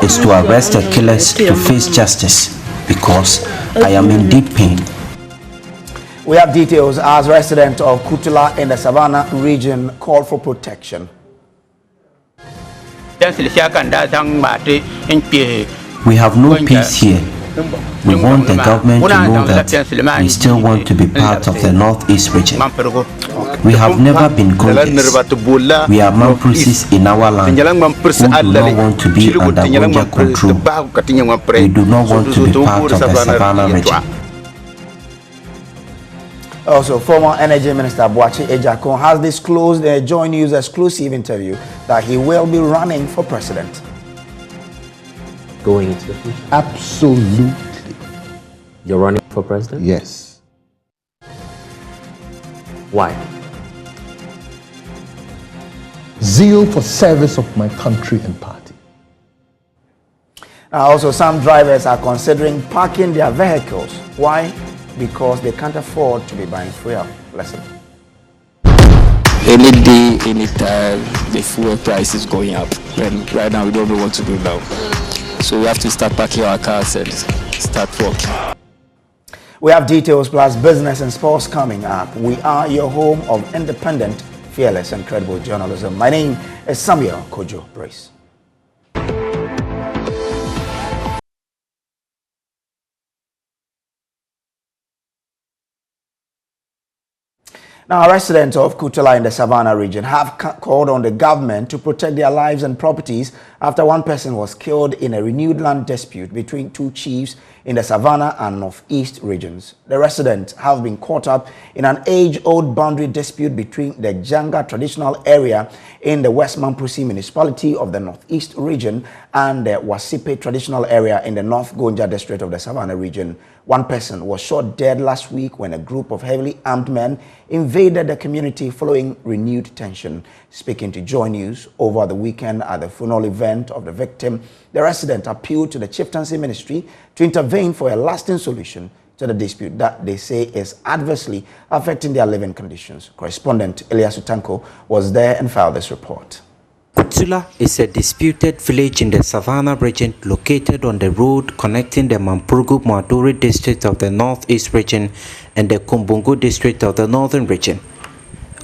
is to arrest the killers to face justice because I am in deep pain. We have details as residents of Kutala in the Savanna region call for protection. We have no peace here. We want the government to know that we still want to be part of the Northeast region. We have never been conquests. We are Mampusis in our land who do not want to be under Gonja control. We do not want to be part of the Savanna region. Also, former Energy Minister Boachi Ejakon has disclosed in a JoyNews exclusive interview that he will be running for president. Going into the future? Absolutely. You're running for president? Yes. Why? Zeal for service of my country and party. Also, some drivers are considering parking their vehicles. Why? Because they can't afford to be buying fuel. Listen. Any day, any time, the fuel price is going up. And right now, we don't know what to do now. So we have to start packing our cars and start working. We have details plus business and sports coming up. We are your home of independent, fearless and credible journalism. My name is Samuel Kojo. Brace. Now, residents of Kutala in the Savanna region have called on the government to protect their lives and properties after one person was killed in a renewed land dispute between two chiefs in the Savanna and Northeast regions. The residents have been caught up in an age-old boundary dispute between the Janga traditional area in the West Mamprusi municipality of the Northeast region and the Wasipe traditional area in the North Gonja district of the Savanna region. One person was shot dead last week when a group of heavily armed men invaded the community following renewed tension. Speaking to JoyNews over the weekend at the funeral event of the victim, the resident appealed to the chieftaincy ministry to intervene for a lasting solution to the dispute that they say is adversely affecting their living conditions. Correspondent Elias Utanko was there and filed this report. Kutala is a disputed village in the Savanna region located on the road connecting the Mampurgu-Maduri district of the Northeast region and the Kumbungu district of the Northern region.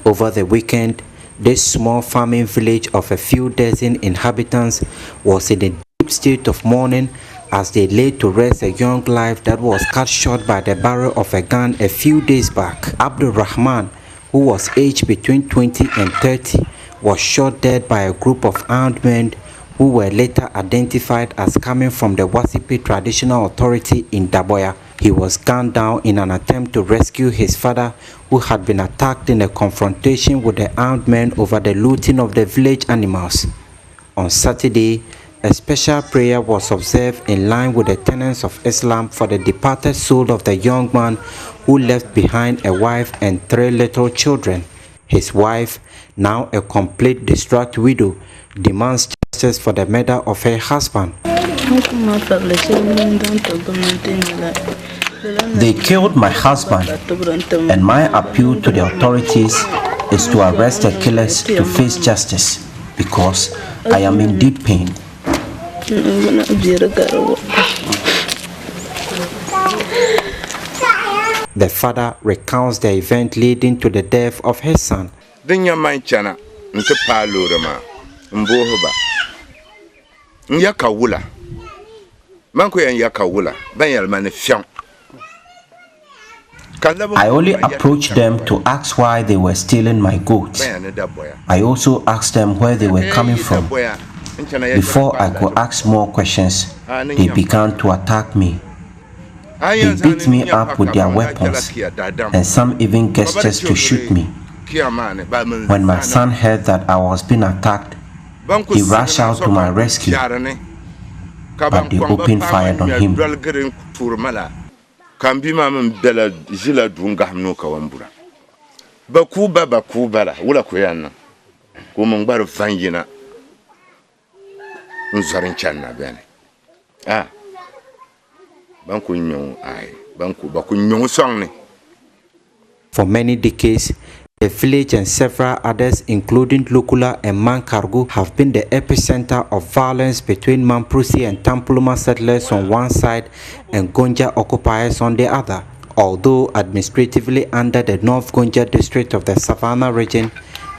Over the weekend, this small farming village of a few dozen inhabitants was in a deep state of mourning as they laid to rest a young life that was cut short by the barrel of a gun a few days back. Abdul Rahman, who was aged between 20 and 30, was shot dead by a group of armed men who were later identified as coming from the Wasipe Traditional Authority in Daboya. He was gunned down in an attempt to rescue his father, who had been attacked in a confrontation with the armed men over the looting of the village animals. On Saturday, a special prayer was observed in line with the tenets of Islam for the departed soul of the young man who left behind a wife and 3 little children. His wife, now a complete distraught widow, demands justice for the murder of her husband. They killed my husband, and my appeal to the authorities is to arrest the killers to face justice because I am in deep pain. The father recounts the event leading to the death of his son. I only approached them to ask why they were stealing my goats. I also asked them where they were coming from. Before I could ask more questions, they began to attack me. They beat me up with their weapons, and some even gestures to shoot me. When my son heard that I was being attacked, he rushed out to my rescue, but they opened fire on him. For many decades, The village and several others, including Lukula and Mankargu, have been the epicenter of violence between Mamprusi and Tampuluma settlers on one side and Gonja occupiers on the other. Although administratively under the North Gonja district of the Savanna region,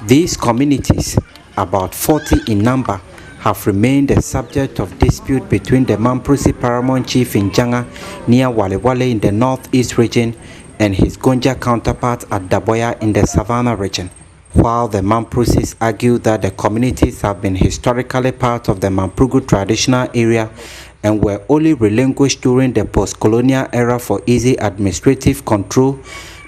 these communities, about 40 in number, have remained the subject of dispute between the Mamprusi paramount chief in Janga near Walewale in the northeast region and his Gonja counterpart at Daboya in the Savanna region. While the Mamprusis argue that the communities have been historically part of the Mamprugu traditional area and were only relinquished during the post-colonial era for easy administrative control,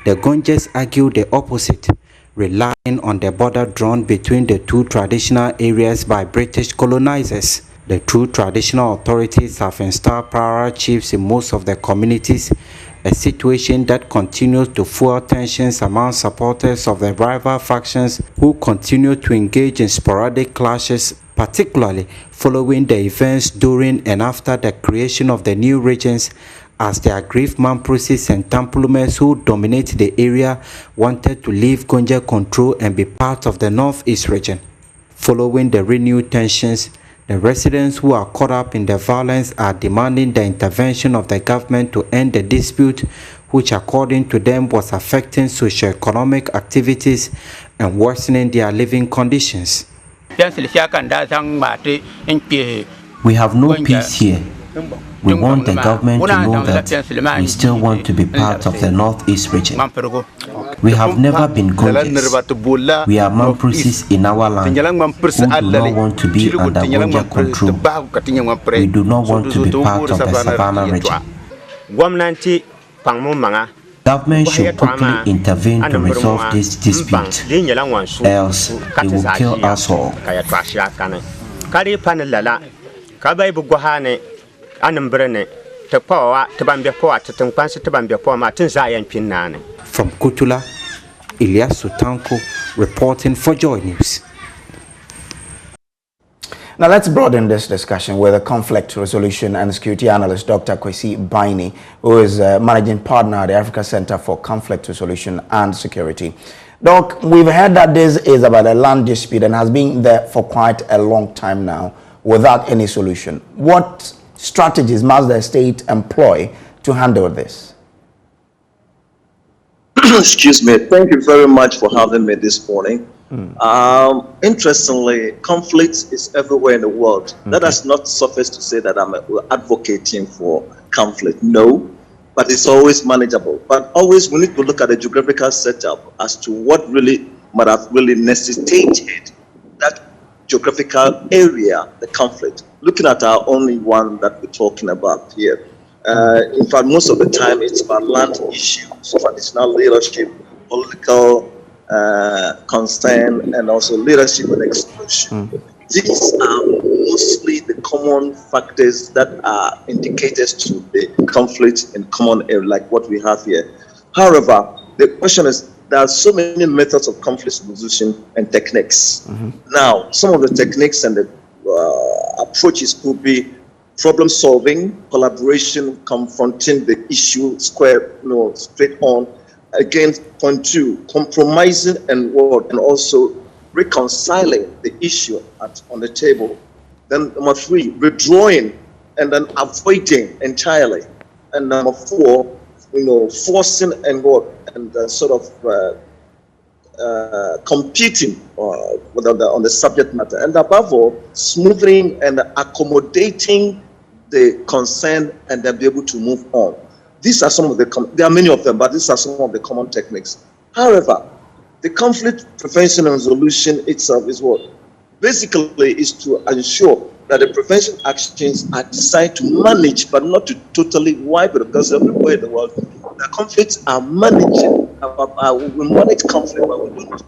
the Gonjas argue the opposite, relying on the border drawn between the two traditional areas by British colonizers. The two traditional authorities have installed prior chiefs in most of the communities, a situation that continues to fuel tensions among supporters of the rival factions who continue to engage in sporadic clashes, particularly following the events during and after the creation of the new regions, as the aggrieved Mamprusis and Tampulumes who dominate the area wanted to leave Gonja control and be part of the northeast region. Following the renewed tensions, the residents who are caught up in the violence are demanding the intervention of the government to end the dispute, which according to them was affecting socio-economic activities and worsening their living conditions. We have no peace here. We want the government to know that we still want to be part of the northeast region. We have never been Gonjas. We are Mamprusis in our land who do not want to be under Gonja control. We do not want to be part of the Savanna region. Government should quickly intervene to resolve this dispute, else it will kill us all. From Kutala, Sutanko reporting for Joy News. Now let's broaden this discussion with a conflict resolution and security analyst, Dr. Kwesi Baini, who is managing partner at the Africa Center for Conflict Resolution and Security. Doc, we've heard that this is about a land dispute and has been there for quite a long time now without any solution. What strategies must the state employ to handle this? Excuse me. Thank you very much for having me this morning. Interestingly, conflict is everywhere in the world. Okay. That has not sufficed to say that I'm advocating for conflict. No, but it's always manageable. But always we need to look at the geographical setup as to what really might have really necessitated that geographical area, the conflict. Looking at our only one that we're talking about here. In fact, most of the time it's about land issues, traditional leadership, political concern, and also leadership and exclusion. These are mostly the common factors that are indicators to the conflict in common area, like what we have here. However, the question is, there are so many methods of conflict resolution and techniques. Now, some of the techniques and the approaches could be problem solving, collaboration, confronting the issue straight on. Again, point two, compromising and also reconciling the issue on the table. Then number three, withdrawing and then avoiding entirely. And number four, forcing and competing on the subject matter. And above all, smoothing and accommodating the concern and then be able to move on. These are some of there are many of them, but these are some of the common techniques. However, the conflict prevention and resolution itself is what? Basically is to ensure that the prevention actions are designed to manage, but not to totally wipe it, because everywhere in the world, the conflicts are managed. We manage conflict, but we don't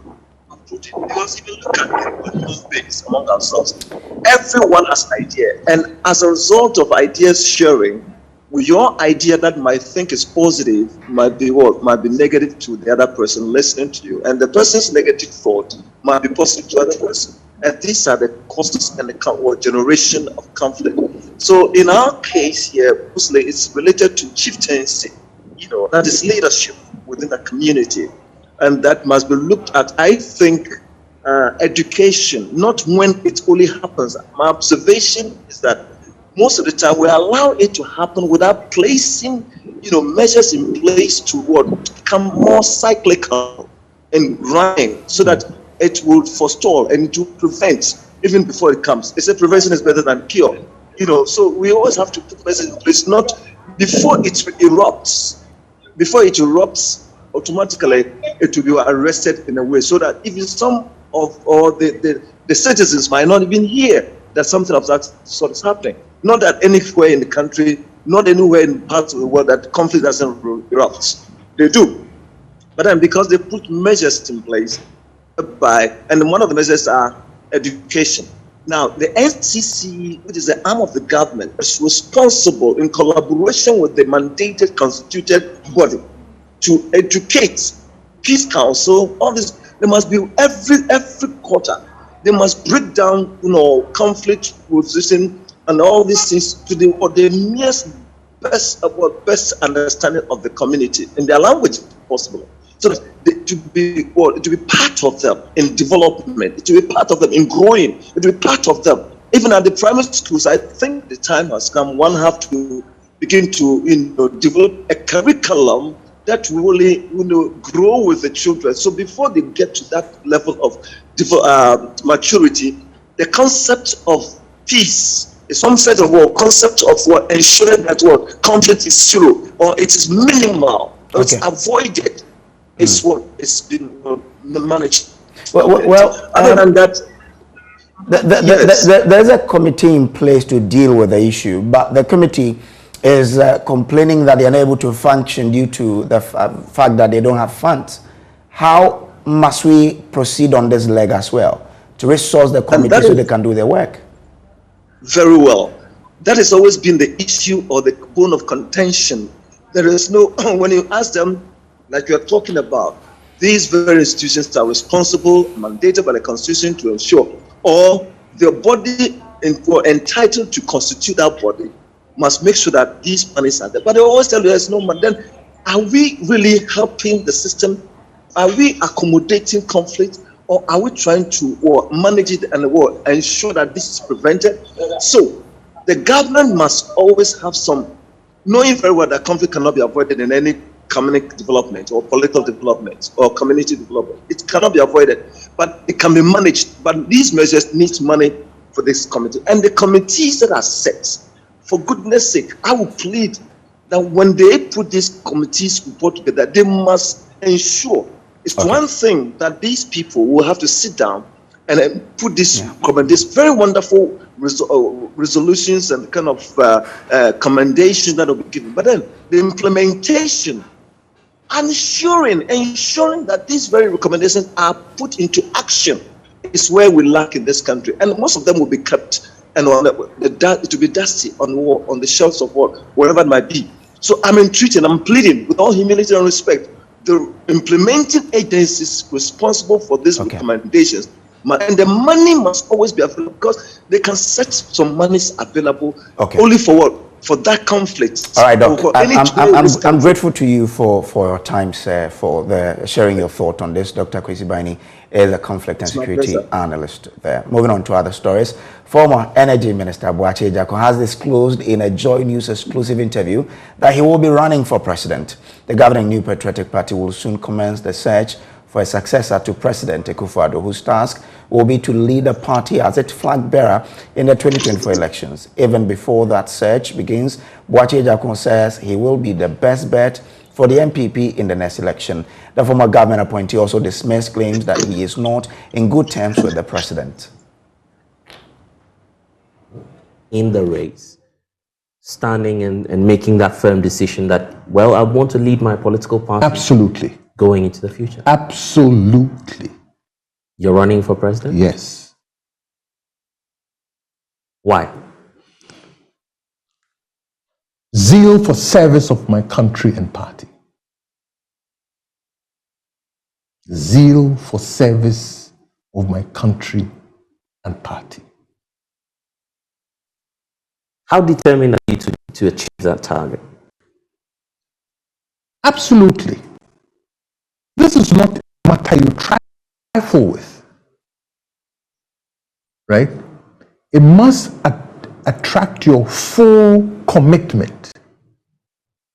approach it. Because if you look at human beings among ourselves, everyone has an idea. And as a result of ideas sharing, your idea that might think is positive might be what? Might be negative to the other person listening to you. And the person's negative thought might be positive to the other person. And these are the causes and the generation of conflict. So in our case here, mostly it's related to chieftaincy, that is leadership within the community. and that must be looked at. I think education, not when it only happens. My observation is that most of the time we allow it to happen without placing, measures in place to become more cyclical and running, so that it will forestall and it will prevent even before it comes. They say prevention is better than cure. So we always have to put measures in place, not before it erupts. Before it erupts, automatically it will be arrested in a way so that even some of the citizens might not even hear that something of that sort is happening. Not that anywhere in the country, not anywhere in parts of the world that conflict doesn't erupt. They do. But then because they put measures in place and one of the measures are education. Now, the NCC, which is the arm of the government, is responsible in collaboration with the mandated constituted body to educate Peace Council. All this, there must be every quarter. They must break down, conflict position and all these things to the best understanding of the community in their language, if possible. So to be part of them in development, to be part of them in growing, to be part of them. Even at the primary schools, I think the time has come. One have to begin to develop a curriculum that will really grow with the children. So before they get to that level of maturity, the concept of peace is some sort of concept of ensuring that conflict is zero or it is minimal, or it's avoided. It's it's been managed. Well, other than that, there's a committee in place to deal with the issue, but the committee is complaining that they are unable to function due to the fact that they don't have funds. How must we proceed on this leg as well to resource the committee so they can do their work? Very well. That has always been the issue or the bone of contention. There is no, when you ask them, like you are talking about, these very institutions are responsible, mandated by the Constitution to ensure, or the body entitled to constitute that body must make sure that these monies are there. But they always tell you there's no money. Then are we really helping the system? Are we accommodating conflict? Or are we trying to manage it and ensure that this is prevented? So the government must always have some, knowing very well that conflict cannot be avoided in any economic development or political development or community development. It cannot be avoided, but it can be managed. But these measures need money for this committee. And the committees that are set, for goodness sake, I will plead that when they put these committees report together, they must ensure. It's one thing that these people will have to sit down and put this very wonderful resolutions and kind of commendations that will be given. But then the implementation, ensuring that these very recommendations are put into action is where we lack in this country. And most of them will be kept and it will be dusty on the shelves of wherever it might be. So I'm entreating, I'm pleading with all humility and respect, the implementing agencies responsible for these recommendations, and the money must always be available, because they can set some monies available only for what? For that conflict. All right, Doc. I'm grateful to you for your time, sir, for sharing your thought on this. Dr. Kwesi Baini is a conflict and security analyst there. Moving on to other stories. Former Energy Minister Boakye Agyarko has disclosed in a JoyNews exclusive interview that he will be running for president. The governing New Patriotic Party will soon commence the search for a successor to President Akufo-Addo, whose task will be to lead the party as its flag bearer in the 2024 elections. Even before that search begins, Boakye Agyarko says he will be the best bet for the MPP in the next election. The former government appointee also dismissed claims that he is not in good terms with the president. In the race, standing and making that firm decision that, well, I want to lead my political party. Absolutely. Going into the future. Absolutely. You're running for president? Yes. Why? Zeal for service of my country and party. Zeal for service of my country and party. How determined are you to achieve that target? Absolutely. This is not matter you trifle with, right? It must attract your full commitment,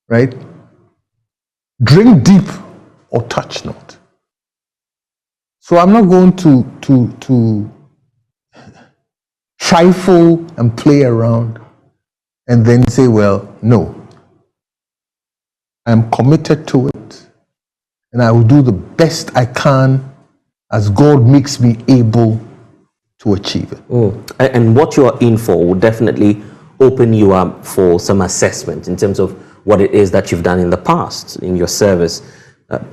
right? Drink deep or touch not. So I'm not going to trifle and play around and then say, well, no. I'm committed to it, and I will do the best I can as God makes me able to achieve it. And what you are in for will definitely open you up for some assessment in terms of what it is that you've done in the past in your service,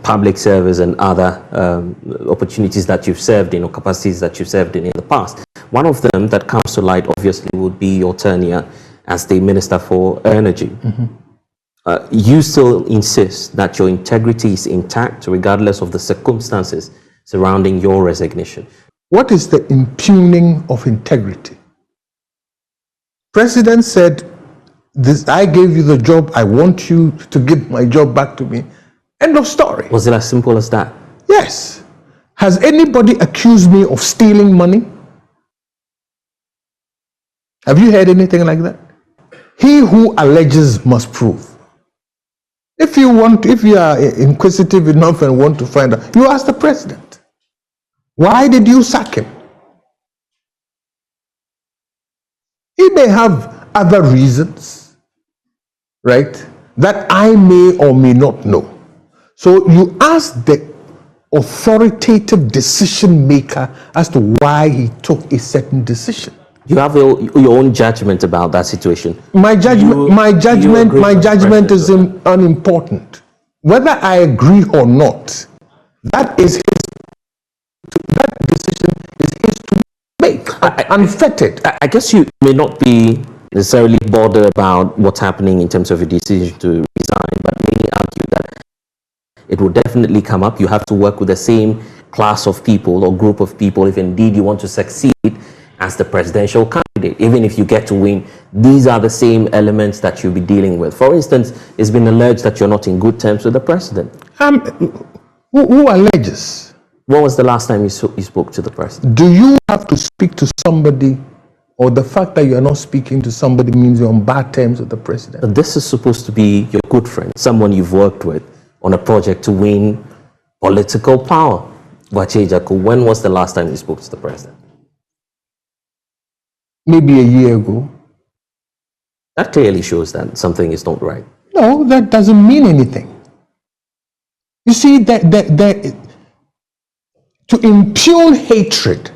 public service and other opportunities that you've served in or capacities that you've served in the past. One of them that comes to light obviously would be your tenure as the Minister for Energy. You still insist that your integrity is intact regardless of the circumstances surrounding your resignation. What is the impugning of integrity? President said, I gave you the job, I want you to give my job back to me. End of story. Was it as simple as that? Yes. Has anybody accused me of stealing money? Have you heard anything like that? He who alleges must prove. If you are inquisitive enough and want to find out, you ask the president. Why did you sack him? He may have other reasons, right, that I may or may not know. So you ask the authoritative decision maker as to why he took a certain decision. You have your own judgment about that situation. My judgment is unimportant. Whether I agree or not, that decision is his to make, unfettered. I guess you may not be necessarily bothered about what's happening in terms of your decision to resign, but many argue that it will definitely come up. You have to work with the same class of people or group of people if indeed you want to succeed as the presidential candidate. Even if you get to win, these are the same elements that you'll be dealing with. For instance, it's been alleged that you're not in good terms with the president. Who alleges? When was the last time you spoke to the president? Do you have to speak to somebody, or the fact that you're not speaking to somebody means you're on bad terms with the president? But this is supposed to be your good friend, someone you've worked with on a project to win political power. When was the last time you spoke to the president? Maybe a year ago. That clearly shows that something is not right. No, that doesn't mean anything. You see, to impugn hatred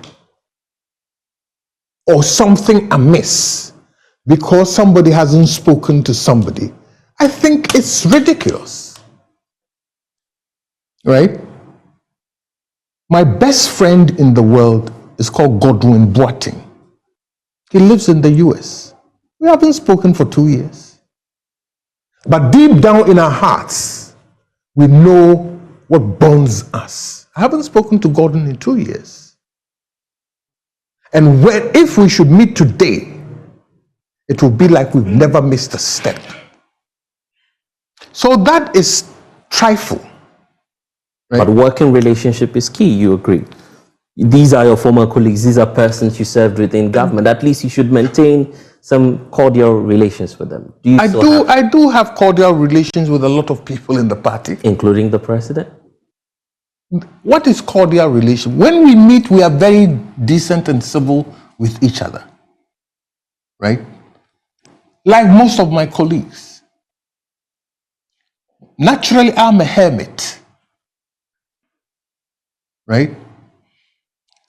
or something amiss because somebody hasn't spoken to somebody, I think it's ridiculous. Right? My best friend in the world is called Godwin Boateng. He lives in the US. We haven't spoken for 2 years. But deep down in our hearts, we know what bonds us. I haven't spoken to Gordon in 2 years. And if we should meet today, it will be like we've never missed a step. So that is trifle. Right? But working relationship is key, you agree? These are your former colleagues, these are persons you served with in government. At least you should maintain some cordial relations with them. I do have cordial relations with a lot of people in the party. Including the president? What is cordial relation? When we meet, we are very decent and civil with each other. Right? Like most of my colleagues. Naturally, I'm a hermit. Right?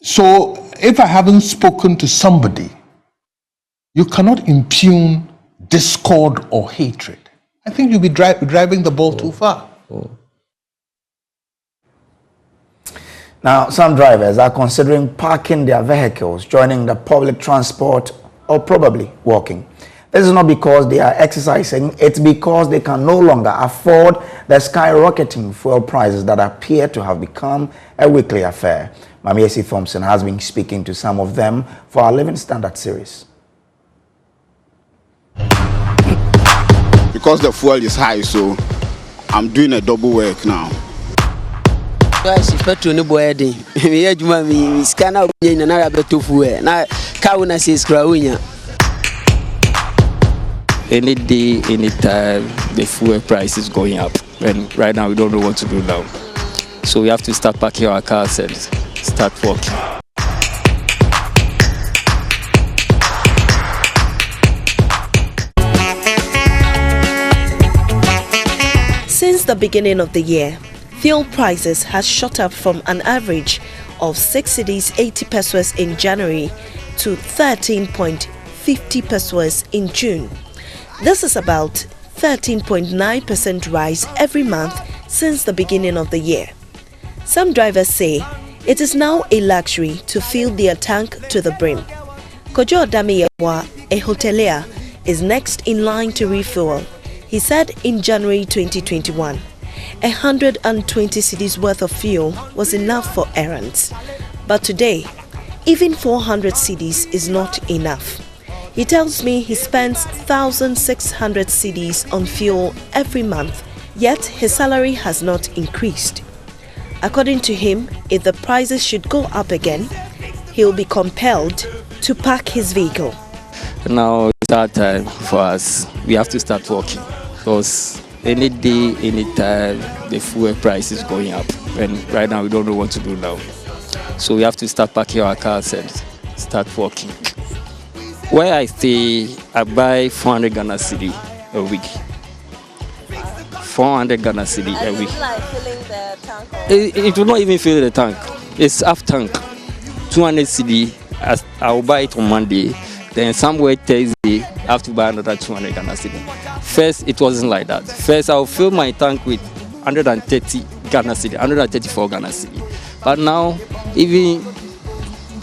So if I haven't spoken to somebody, you cannot impugn discord or hatred. I think you'll be driving the ball too far. Now, some drivers are considering parking their vehicles, joining the public transport, or probably walking. This is not because they are exercising, it's because they can no longer afford the skyrocketing fuel prices that appear to have become a weekly affair. Mamiesi Thompson has been speaking to some of them for our Living Standard series. Because the fuel is high, so I'm doing a double work now. Petrol no boy dey. Me adwuma me scanner we na na betofu e. Na ka we na say skra unya. Any day, any time, the fuel price is going up. And right now we don't know what to do now. So we have to start packing our cars and start walking. Since the beginning of the year, fuel prices has shot up from an average of 6 cedis 80 pesos in January to 13.50 pesos in June. This is about 13.9% rise every month since the beginning of the year. Some drivers say it is now a luxury to fill their tank to the brim. Kojo, a hotelier, is next in line to refuel. He said in January 2021, 120 cedis worth of fuel was enough for errands. But today, even 400 cedis is not enough. He tells me he spends 1,600 cedis on fuel every month, yet his salary has not increased. According to him, if the prices should go up again, he'll be compelled to park his vehicle. Now it's that time for us. We have to start working because any day, any time, the fuel price is going up. And right now we don't know what to do now. So we have to start packing our cars and start working. Where I stay, I buy 400 Ghana cedi a week. 400 Ghana cedi a week. Like filling the tank? It will not even fill the tank. It's half tank. 200 cedi. I will buy it on Monday. Then somewhere Thursday, I have to buy another 200 Ghana cedi. First, it wasn't like that. First, I will fill my tank with 130 Ghana cedi, 134 Ghana cedi. But now, even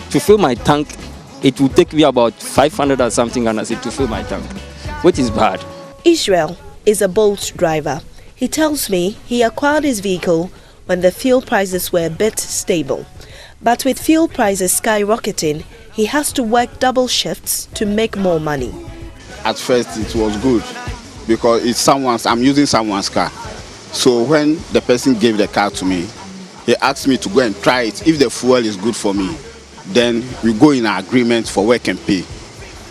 to fill my tank, it will take me about 500 or something Ghana cedi to fill my tank, which is bad. Israel is a Bolt driver. He tells me he acquired his vehicle when the fuel prices were a bit stable. But with fuel prices skyrocketing, he has to work double shifts to make more money. At first it was good because I'm using someone's car. So when the person gave the car to me, he asked me to go and try it. If the fuel is good for me, then we go in an agreement for work and pay.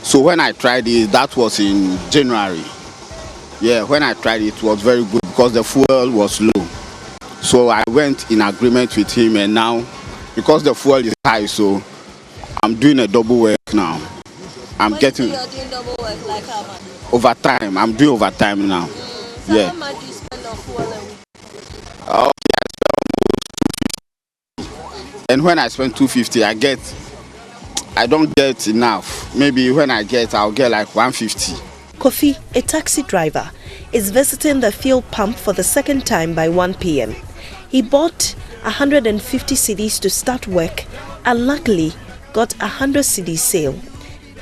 So when I tried it, that was in January. Yeah, when I tried it was very good because the fuel was low. So I went in agreement with him, and now because the fuel is high, so I'm doing a double work now. I'm getting You're doing double work, like how much? overtime. I'm doing overtime now. So Yeah. how much do you spend on fuel a week? Okay, I spend almost 250. And when I spend 250, I don't get enough. Maybe when I get, I'll get like 150. Kofi, a taxi driver, is visiting the fuel pump for the second time by 1 p.m. He bought 150 cedis to start work and luckily got 100 cedis sale.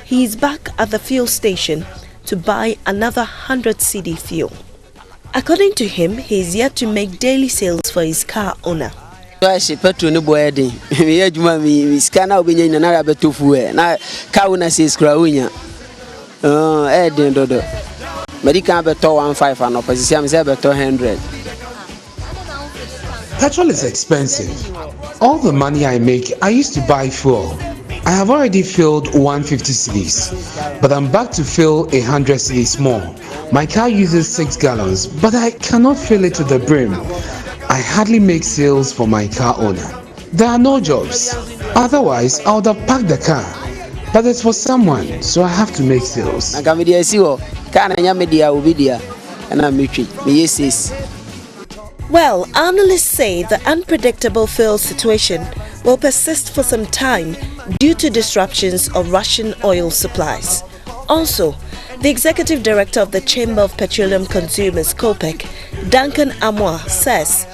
He is back at the fuel station to buy another 100 cedi fuel. According to him, he is yet to make daily sales for his car owner. Petrol no boy dey. Me adwuma me scanner we na na betofu e. Na ka we na say skra unya. Den dodo. Medical beto 15 and opposite am say beto 100. Petrol is expensive. All the money I make, I used to buy fuel. I have already filled 150 cedis, but I'm back to fill 100 cedis more. My car uses 6 gallons, but I cannot fill it to the brim. I hardly make sales for my car owner. There are no jobs. Otherwise, I would have parked the car. But it's for someone, so I have to make sales. Well, analysts say the unpredictable fuel situation will persist for some time due to disruptions of Russian oil supplies. Also, the executive director of the Chamber of Petroleum Consumers, COPEC, Duncan Amoa, says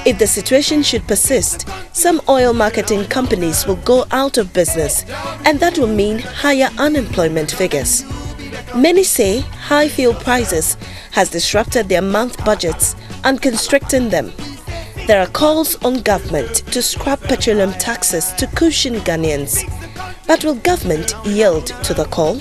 if the situation should persist, some oil marketing companies will go out of business, and that will mean higher unemployment figures. Many say high fuel prices has disrupted their month budgets and constricting them. There are calls on government to scrap petroleum taxes to cushion Ghanaians. But will government yield to the call?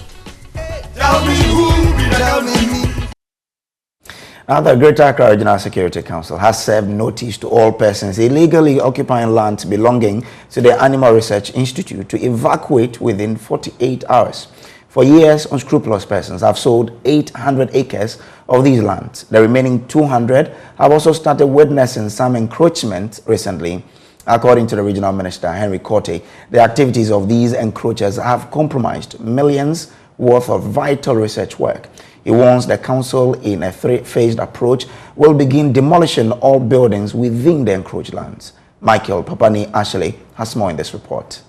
Now, the Greater Accra Regional Security Council has served notice to all persons illegally occupying land belonging to the Animal Research Institute to evacuate within 48 hours. For years, unscrupulous persons have sold 800 acres of these lands. The remaining 200 have also started witnessing some encroachment recently. According to the Regional Minister, Henry Korte, the activities of these encroachers have compromised millions worth of vital research work. He warns the council in a three-phased approach will begin demolishing all buildings within the encroached lands. Michael Papani Ashley has more in this report.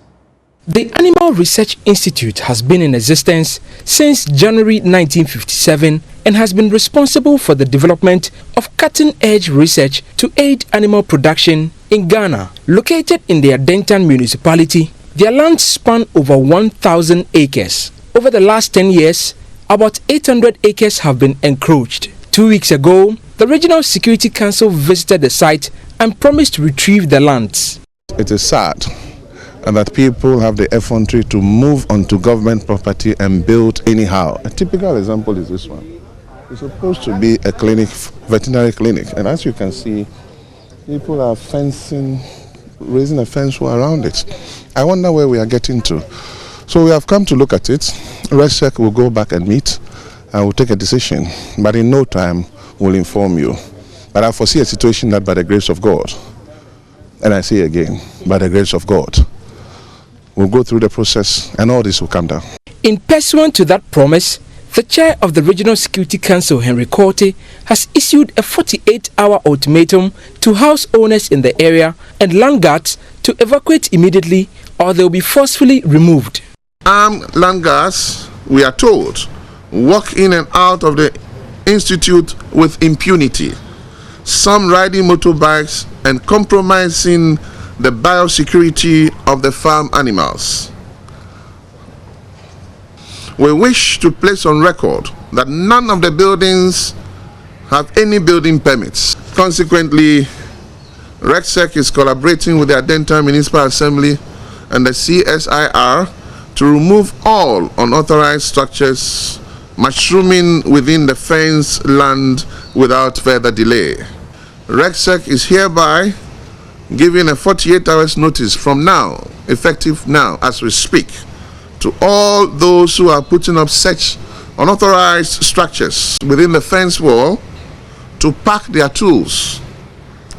The Animal Research Institute has been in existence since January 1957 and has been responsible for the development of cutting-edge research to aid animal production in Ghana. Located in the Adentan municipality, their lands span over 1,000 acres. Over the last 10 years, about 800 acres have been encroached. 2 weeks ago, the Regional Security Council visited the site and promised to retrieve the lands. It is sad that people have the effrontery to move onto government property and build anyhow. A typical example is this one. It's supposed to be a clinic, veterinary clinic, and as you can see, people are fencing, raising a fence wall around it. I wonder where we are getting to. So we have come to look at it. ResSec will go back and meet and will take a decision, but in no time we'll inform you. But I foresee a situation that by the grace of God, and I say again, by the grace of God, we'll go through the process and all this will come down. In pursuant to that promise, the chair of the Regional Security Council, Henry Korte, has issued a 48-hour ultimatum to house owners in the area and land guards to evacuate immediately or they will be forcefully removed. Armed land guards, we are told, walk in and out of the institute with impunity, some riding motorbikes and compromising the biosecurity of the farm animals. We wish to place on record that none of the buildings have any building permits. Consequently, ResSec is collaborating with the Adentan Municipal Assembly and the CSIR to remove all unauthorized structures mushrooming within the fenced land without further delay. ResSec is hereby giving a 48 hours notice from now, effective now as we speak, to all those who are putting up such unauthorized structures within the fence wall to pack their tools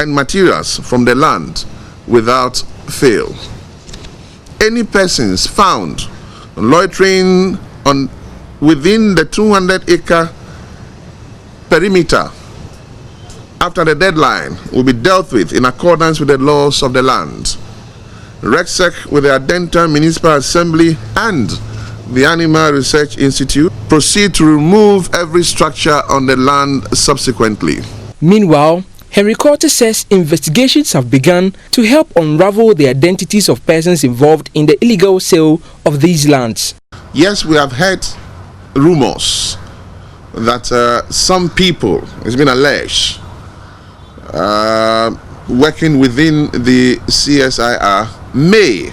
and materials from the land without fail. Any persons found loitering within the 200-acre perimeter after the deadline will be dealt with in accordance with the laws of the land. ResSec with the Adentan Municipal Assembly and the Animal Research Institute proceed to remove every structure on the land subsequently. Meanwhile, Henry Korte says investigations have begun to help unravel the identities of persons involved in the illegal sale of these lands. Yes, we have heard rumors that some people, it's been alleged, working within the CSIR may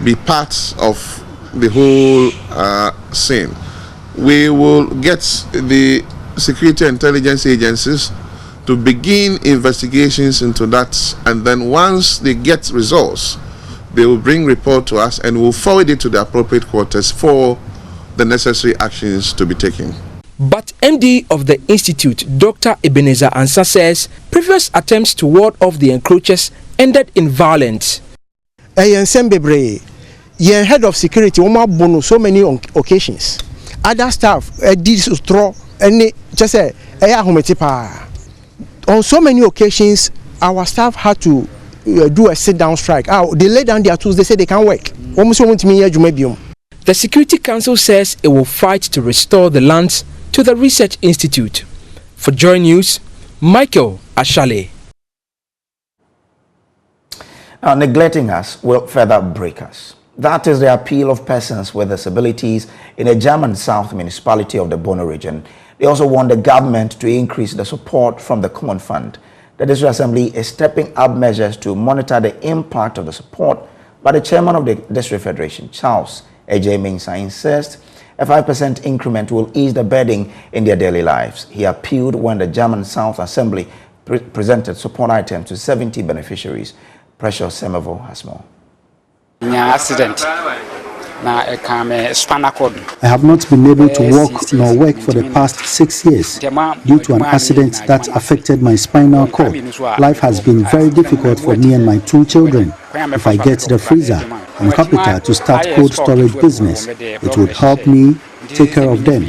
be part of the whole scene. We will get the security intelligence agencies to begin investigations into that, and then once they get results, they will bring report to us and we'll forward it to the appropriate quarters for the necessary actions to be taken. But MD of the Institute, Dr. Ebenezer Ansah, says previous attempts to ward off the encroachers ended in violence. Your head of security, so many occasions. Other staff did straw and just say, on so many occasions, our staff had to do a sit-down strike. They lay down their tools, they say they can't work. The Security Council says it will fight to restore the lands to the Research Institute. For JoyNews, Michael Ashale. Now, neglecting us will further break us. That is the appeal of persons with disabilities in the German South municipality of the Bono region. They also want the government to increase the support from the Common Fund. The District Assembly is stepping up measures to monitor the impact of the support, but the chairman of the District Federation, Charles A.J. Mensah, insists a 5% increment will ease the burden in their daily lives. He appealed when the German South Assembly presented support items to 70 beneficiaries. Precious Semevo has more. Accident. I have not been able to walk nor work for the past 6 years due to an accident that affected my spinal cord. Life has been very difficult for me and my 2 children. If I get the freezer and capital to start cold storage business, it would help me take care of them.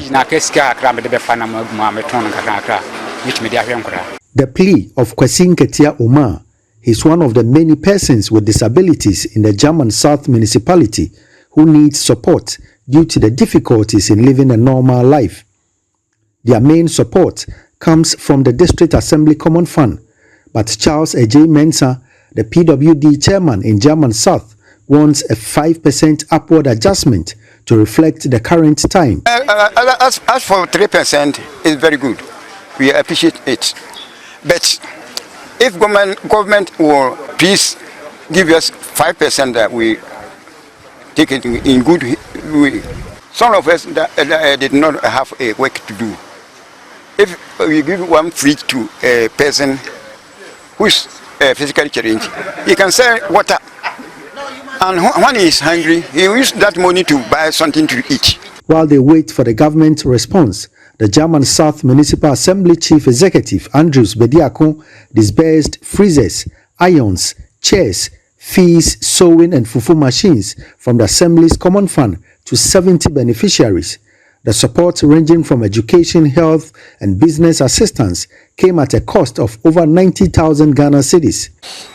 The plea of Kwasin Ketia Omar, he's one of the many persons with disabilities in the German South municipality who needs support due to the difficulties in living a normal life. Their main support comes from the District Assembly Common Fund, but Charles A.J. Mensah, the PWD chairman in German South, wants a 5% upward adjustment to reflect the current time. As for 3%, it's very good. We appreciate it. But if government will please give us 5% that we take it in good way. Some of us did not have a work to do. If we give one fridge to a person who's physically challenged, he can sell water. And when he is hungry, he will use that money to buy something to eat. While they wait for the government response, the German South Municipal Assembly Chief Executive Andrews Bediako disbursed freezers, irons, chairs, fees, sewing and fufu machines from the Assembly's Common Fund to 70 beneficiaries. The support ranging from education, health and business assistance came at a cost of over 90,000 Ghana cedis.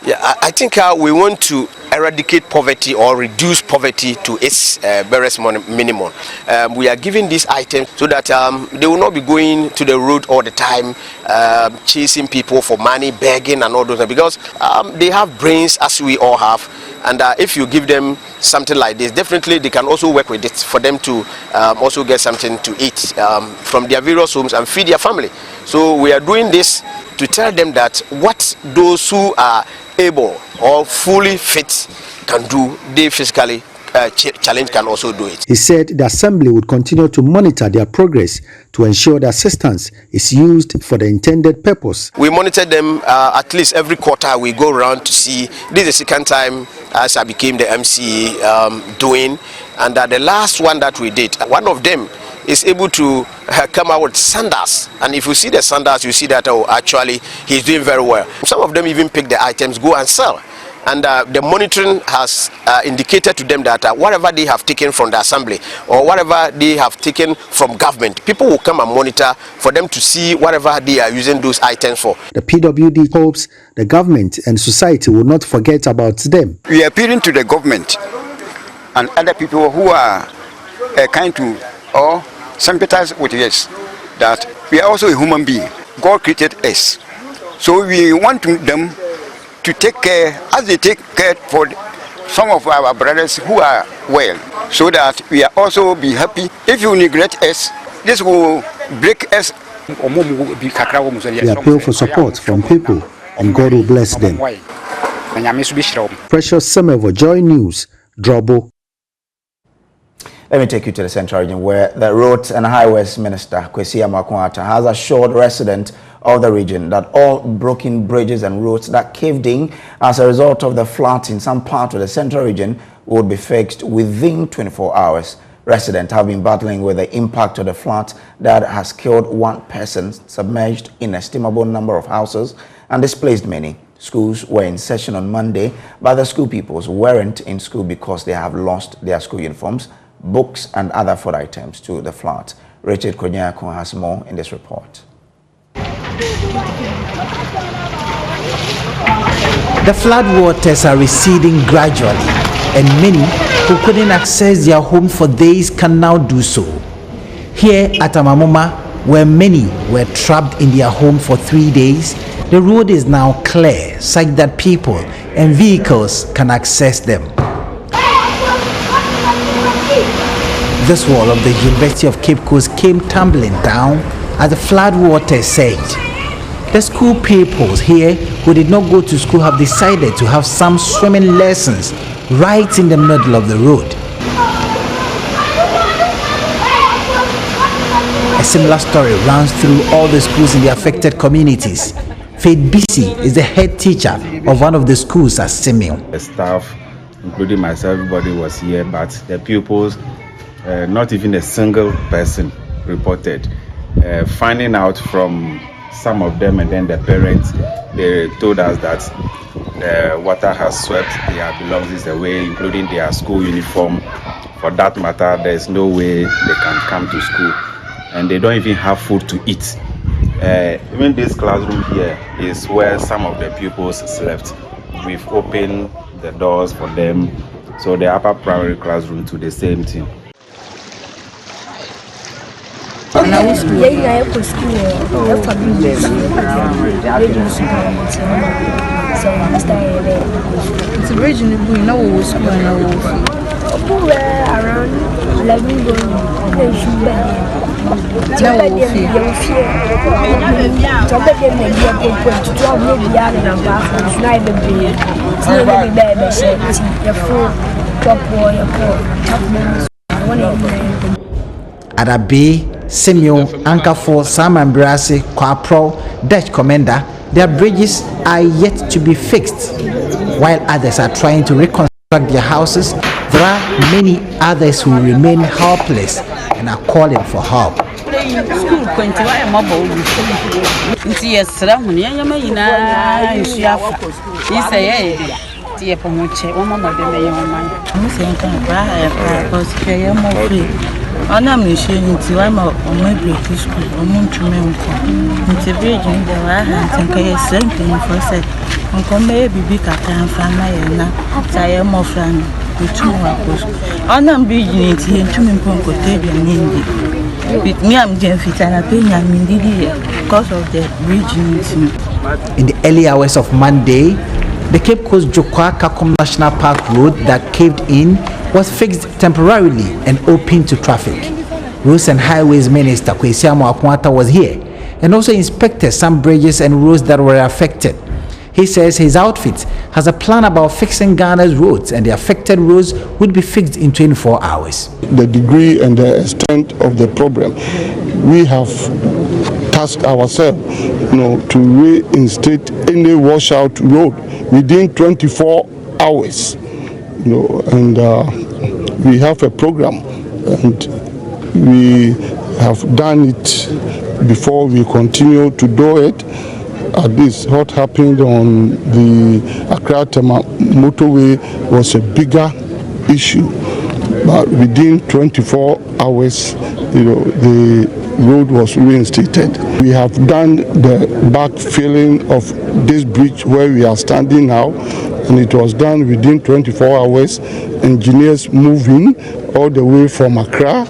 Yeah, I think we want to eradicate poverty or reduce poverty to its barest minimum. We are giving these items so that they will not be going to the road all the time, chasing people for money, begging and all those, because they have brains as we all have. And if you give them something like this, definitely they can also work with it for them to also get something to eat from their various homes and feed their family. So we are doing this to tell them that what those who are able or fully fit can do, they physically challenge can also do it. He said the Assembly would continue to monitor their progress to ensure the assistance is used for the intended purpose. We monitor them at least every quarter. We go around to see. This is the second time as I became the MC doing, and the last one that we did, one of them is able to come out with sandals, and if you see the sandals, you see that actually he's doing very well. Some of them even pick the items, go and sell. And the monitoring has indicated to them that whatever they have taken from the assembly or whatever they have taken from government, people will come and monitor for them to see whatever they are using those items for. The PWD hopes the government and society will not forget about them. We are appealing to the government and other people who are kind to or sympathize with us that we are also a human being. God created us. So we want them to take care, as they take care for some of our brothers who are well, so that we are also be happy. If you neglect us, this will break us. They appeal for support from people, and God will bless them. Precious Semevo, JoyNews, Drobo. Let me take you to the Central Region, where the Roads and Highways Minister, Kwesi Amakwata, has assured residents of the region that all broken bridges and roads that caved in as a result of the floods in some part of the Central Region would be fixed within 24 hours. Residents have been battling with the impact of the flood that has killed one person, submerged inestimable number of houses, and displaced many. Schools were in session on Monday, but the school pupils weren't in school because they have lost their school uniforms, books and other food items to the flood. Richard Konyako has more in this report. The flood waters are receding gradually, and many who couldn't access their home for days can now do so. Here at Amamoma, where many were trapped in their home for 3 days, the road is now clear such that people and vehicles can access them. This wall of the University of Cape Coast came tumbling down as the flood water surged. The school pupils here who did not go to school have decided to have some swimming lessons right in the middle of the road. A similar story runs through all the schools in the affected communities. Faith BC is the head teacher of one of the schools at Simeo. The staff, including myself, everybody was here, but the pupils, not even a single person reported. Finding out from some of them and then the parents, they told us that the water has swept their belongings away, including their school uniform. For that matter, there's no way they can come to school, and they don't even have food to eat. Even this classroom here is where some of the pupils slept. We've opened the doors for them, so the upper primary classroom to the same thing. It's originally no school around 11 Adabe, Simeo, Ankafo, Saman Brasi, Kwapro, Dutch Commander, their bridges are yet to be fixed. While others are trying to reconstruct their houses, there are many others who remain helpless and are calling for help. with me, I'm because of the bridge. In the early hours of Monday, the Cape Coast Jokwa Kakom National Park road that caved in was fixed temporarily and open to traffic. Roads and Highways Minister Kwesiamo Akwata was here and also inspected some bridges and roads that were affected. He says his outfit has a plan about fixing Ghana's roads, and the affected roads would be fixed in 24 hours. The degree and the extent of the problem, we have tasked ourselves, to reinstate any washout road within 24 hours. And we have a program, and we have done it before we continue to do it. At this, what happened on the Accra-Tema motorway was a bigger issue, but within 24 hours, the road was reinstated. We have done the backfilling of this bridge where we are standing now, and it was done within 24 hours. Engineers moving all the way from Accra.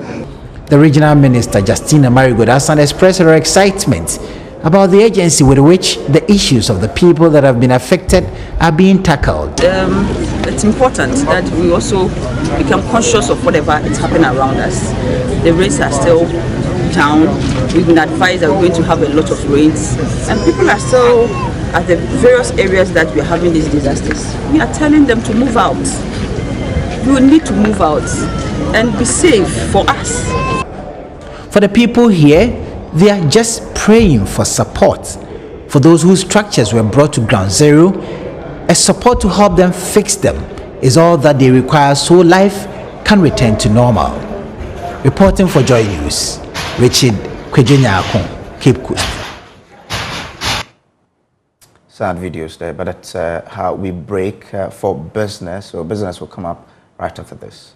The regional minister, Justina Marigodasan, expressed her excitement about the agency with which the issues of the people that have been affected are being tackled. It's important that we also become conscious of whatever is happening around us. The rains are still down. We've been advised that we're going to have a lot of rains, and people are still at the various areas that we're having these disasters. We are telling them to move out. We need to move out and be safe for us. For the people here, they are just praying for support. For those whose structures were brought to ground zero, a support to help them fix them is all that they require so life can return to normal. Reporting for Joy News, Richard Kojo, Cape Coast. Sad videos there, but that's how we break for business. So business will come up right after this.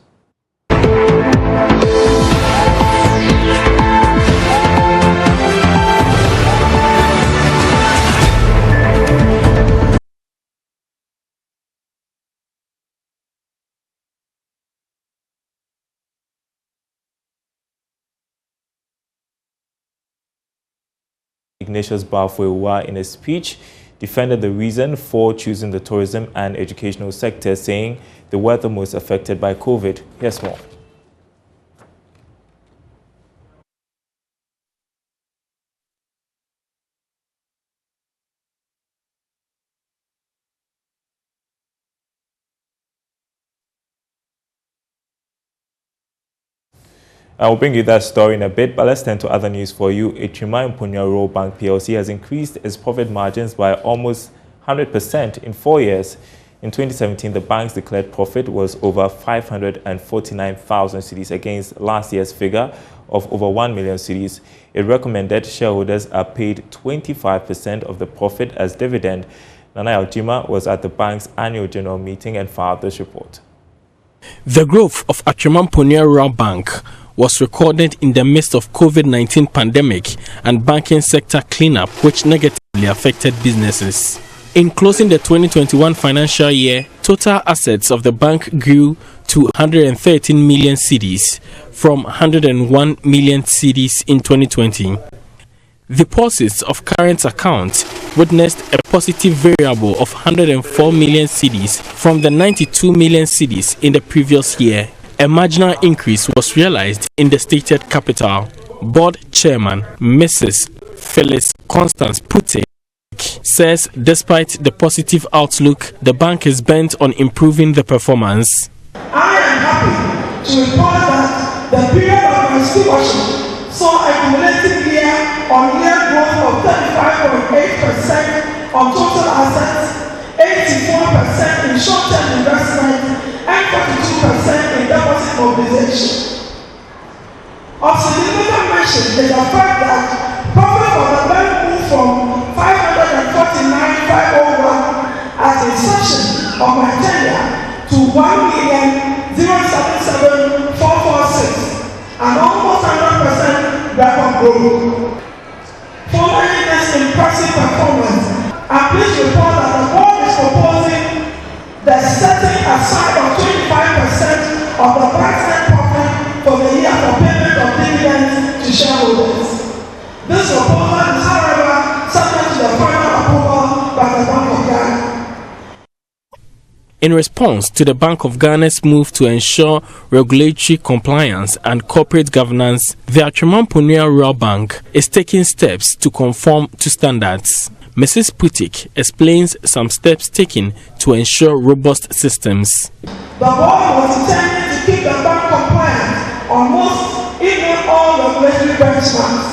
Ignatius Bafwewa, in a speech, defended the reason for choosing the tourism and educational sector, saying they were the most affected by COVID. Here's more. I will bring you that story in a bit, but let's turn to other news for you. Achima Mpunya Rural Bank PLC has increased its profit margins by almost 100% in 4 years. In 2017, the bank's declared profit was over 549,000 cedis against last year's figure of over 1 million cedis. It recommended shareholders are paid 25% of the profit as dividend. Nana Aljima was at the bank's annual general meeting and filed this report. The growth of Achima Mpunya Rural Bank was recorded in the midst of COVID-19 pandemic and banking sector cleanup, which negatively affected businesses. In closing the 2021 financial year, total assets of the bank grew to 113 million cedis from 101 million cedis in 2020. Deposits of current accounts witnessed a positive variable of 104 million cedis from the 92 million cedis in the previous year. A marginal increase was realized in the stated capital. Board Chairman Mrs. Phyllis Constance Putte says despite the positive outlook, the bank is bent on improving the performance. I am happy to report that the period of my stewardship saw a cumulative year-on-year growth of 35.8% on total assets, 84% in short-term investment, and 42% in deposit mobilization. Of significant mention is the fact that profit for the bank moved from 549,501 at the inception of my tenure to 1,077,446, an almost 100% record growth. Following this impressive performance, I'm pleased to report that the board is proposing the setting aside of 25% of the bank's net profit for the year for payment of dividends to shareholders. This proposal is, however, subject to the final approval by the Bank of Ghana. In response to the Bank of Ghana's move to ensure regulatory compliance and corporate governance, the Achima Mpunya Rural Bank is taking steps to conform to standards. Mrs. Putik explains some steps taken to ensure robust systems. The board was intended to keep the bank compliant on most, if not all, regulatory benchmarks.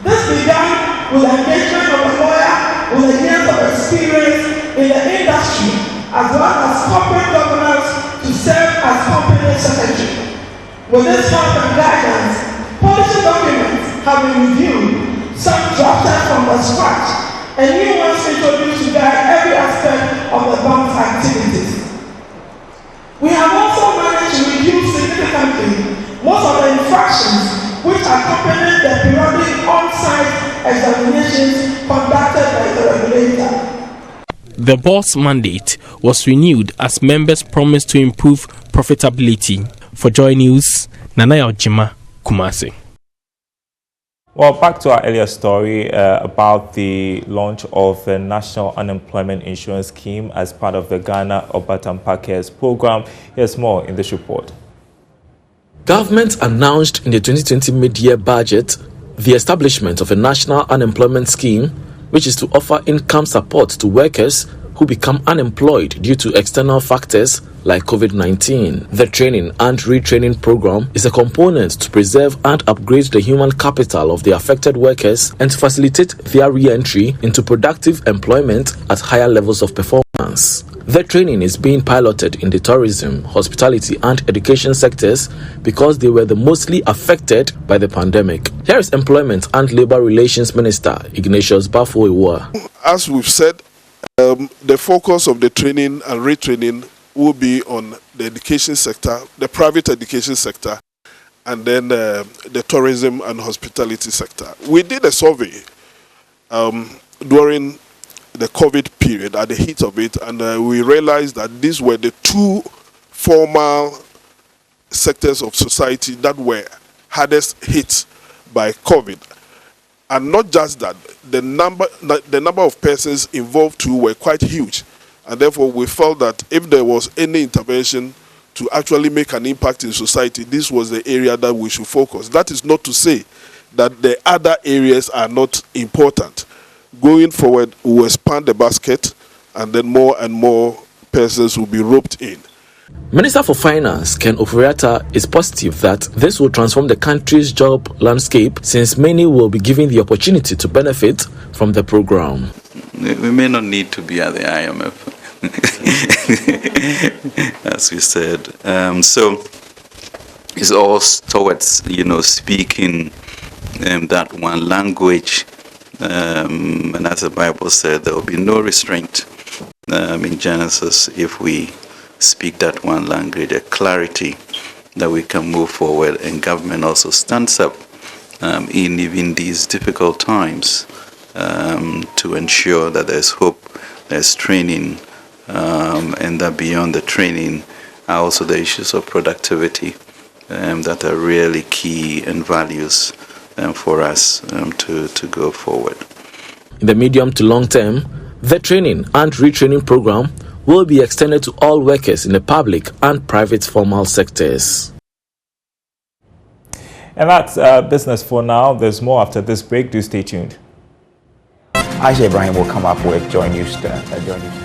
This began with the engagement of a lawyer with a years of experience in the industry, as well as corporate governance to serve as company secretary. With this help and guidance, policy documents have been reviewed, some drafted from the scratch, and new ones introduced to guide every aspect of the bank's activities. We have also managed to reduce significantly most of the infractions which accompanied the periodic on-site examinations conducted by the regulator. The board's mandate was renewed as members promised to improve profitability. For JoyNews, Nana Aljima, Kumasi. Well, back to our earlier story about the launch of the National Unemployment Insurance Scheme as part of the Ghana Obatampa Cares program. Here's more in this report. Government announced in the 2020 mid-year budget the establishment of a National Unemployment Scheme, which is to offer income support to workers who become unemployed due to external factors like COVID-19. The training and retraining program is a component to preserve and upgrade the human capital of the affected workers and to facilitate their re-entry into productive employment at higher levels of performance. The training is being piloted in the tourism, hospitality and education sectors because they were the mostly affected by the pandemic. Here is Employment and Labour Relations Minister Ignatius Bafo-Iwa. As we've said, the focus of the training and retraining will be on the education sector, the private education sector, and then the tourism and hospitality sector. We did a survey during the COVID period, at the heat of it, and we realized that these were the two formal sectors of society that were hardest hit by COVID. And not just that, the number of persons involved too were quite huge. And therefore, we felt that if there was any intervention to actually make an impact in society, this was the area that we should focus. That is not to say that the other areas are not important. Going forward, we will expand the basket, and then more and more persons will be roped in. Minister for Finance, Ken Oforiatta, is positive that this will transform the country's job landscape since many will be given the opportunity to benefit from the program. We may not need to be at the IMF, as we said. So it's all towards, speaking that one language. And as the Bible said, there will be no restraint in Genesis if we speak that one language, a clarity that we can move forward, and government also stands up in even these difficult times to ensure that there's hope, there's training, and that beyond the training are also the issues of productivity that are really key and values for us to go forward. In the medium to long term, the training and retraining program will be extended to all workers in the public and private formal sectors. And that's business for now. There's more after this break. Do stay tuned. Aisha Ibrahim will come up with JoyNews.